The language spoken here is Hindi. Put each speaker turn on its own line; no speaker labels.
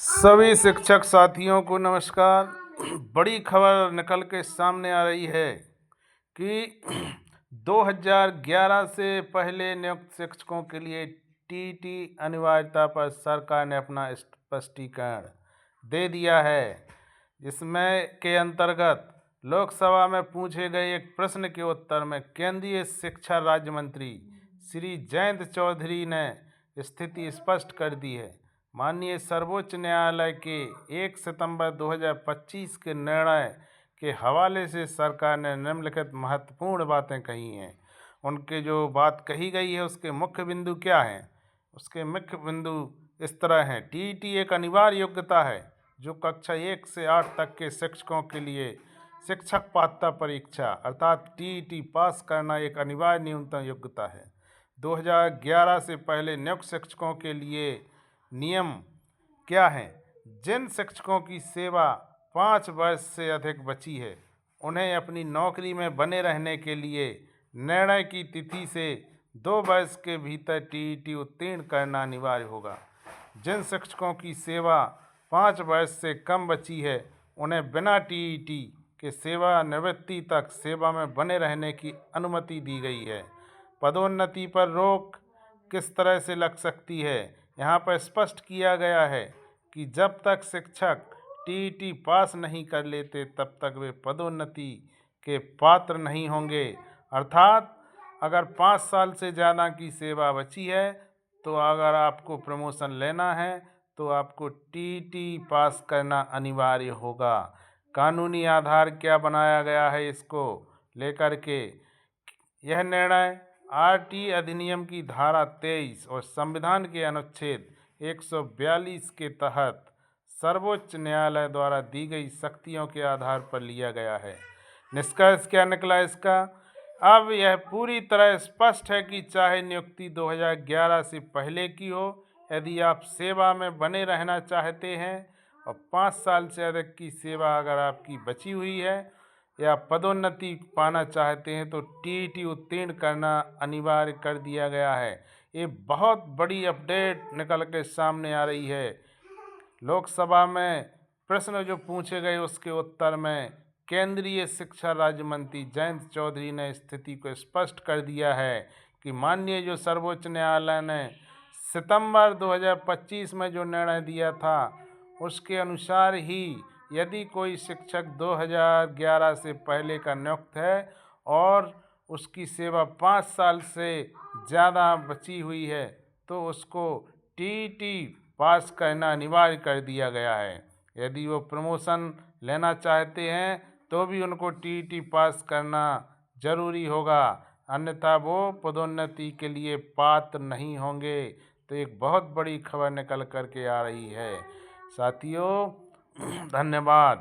सभी शिक्षक साथियों को नमस्कार। बड़ी खबर निकल के सामने आ रही है कि 2011 से पहले नियुक्त शिक्षकों के लिए टीटी अनिवार्यता पर सरकार ने अपना स्पष्टीकरण दे दिया है। जिसमें के अंतर्गत लोकसभा में पूछे गए एक प्रश्न के उत्तर में केंद्रीय शिक्षा राज्य मंत्री श्री जयंत चौधरी ने स्थिति स्पष्ट कर दी है। माननीय सर्वोच्च न्यायालय के 1 सितंबर 2025 के निर्णय के हवाले से सरकार ने निम्नलिखित महत्वपूर्ण बातें कही हैं। उनके जो बात कही गई है उसके मुख्य बिंदु क्या हैं? उसके मुख्य बिंदु इस तरह हैं। टीईटी एक अनिवार्य योग्यता है जो कक्षा 1 से 8 तक के शिक्षकों के लिए शिक्षक पात्रता परीक्षा अर्थात टीईटी पास करना एक अनिवार्य न्यूनतम योग्यता है। 2011 से पहले नियुक्त शिक्षकों के लिए नियम क्या हैं? जिन शिक्षकों की सेवा 5 वर्ष से अधिक बची है उन्हें अपनी नौकरी में बने रहने के लिए निर्णय की तिथि से 2 वर्ष के भीतर टीईटी उत्तीर्ण करना अनिवार्य होगा। जिन शिक्षकों की सेवा 5 वर्ष से कम बची है उन्हें बिना टीईटी के सेवानिवृत्ति तक सेवा में बने रहने की अनुमति दी गई है। पदोन्नति पर रोक किस तरह से लग सकती है? यहाँ पर स्पष्ट किया गया है कि जब तक शिक्षक टीईटी पास नहीं कर लेते तब तक वे पदोन्नति के पात्र नहीं होंगे। अर्थात अगर 5 साल से ज़्यादा की सेवा बची है तो अगर आपको प्रमोशन लेना है तो आपको टीईटी पास करना अनिवार्य होगा। कानूनी आधार क्या बनाया गया है इसको लेकर के? यह निर्णय आरटी अधिनियम की धारा 23 और संविधान के अनुच्छेद 142 के तहत सर्वोच्च न्यायालय द्वारा दी गई शक्तियों के आधार पर लिया गया है। निष्कर्ष क्या निकला इसका? अब यह पूरी तरह स्पष्ट है कि चाहे नियुक्ति 2011 से पहले की हो, यदि आप सेवा में बने रहना चाहते हैं और 5 साल से अधिक की सेवा अगर आपकी बची हुई है या पदोन्नति पाना चाहते हैं तो टीईटी उत्तीर्ण करना अनिवार्य कर दिया गया है। ये बहुत बड़ी अपडेट निकल के सामने आ रही है। लोकसभा में प्रश्न जो पूछे गए उसके उत्तर में केंद्रीय शिक्षा राज्य मंत्री जयंत चौधरी ने स्थिति को स्पष्ट कर दिया है कि माननीय जो सर्वोच्च न्यायालय ने सितंबर 2025 में जो निर्णय दिया था उसके अनुसार ही यदि कोई शिक्षक 2011 से पहले का नियुक्त है और उसकी सेवा 5 साल से ज़्यादा बची हुई है तो उसको टीईटी पास करना अनिवार्य कर दिया गया है। यदि वो प्रमोशन लेना चाहते हैं तो भी उनको टीईटी पास करना ज़रूरी होगा, अन्यथा वो पदोन्नति के लिए पात्र नहीं होंगे। तो एक बहुत बड़ी खबर निकल कर के आ रही है साथियों। धन्यवाद।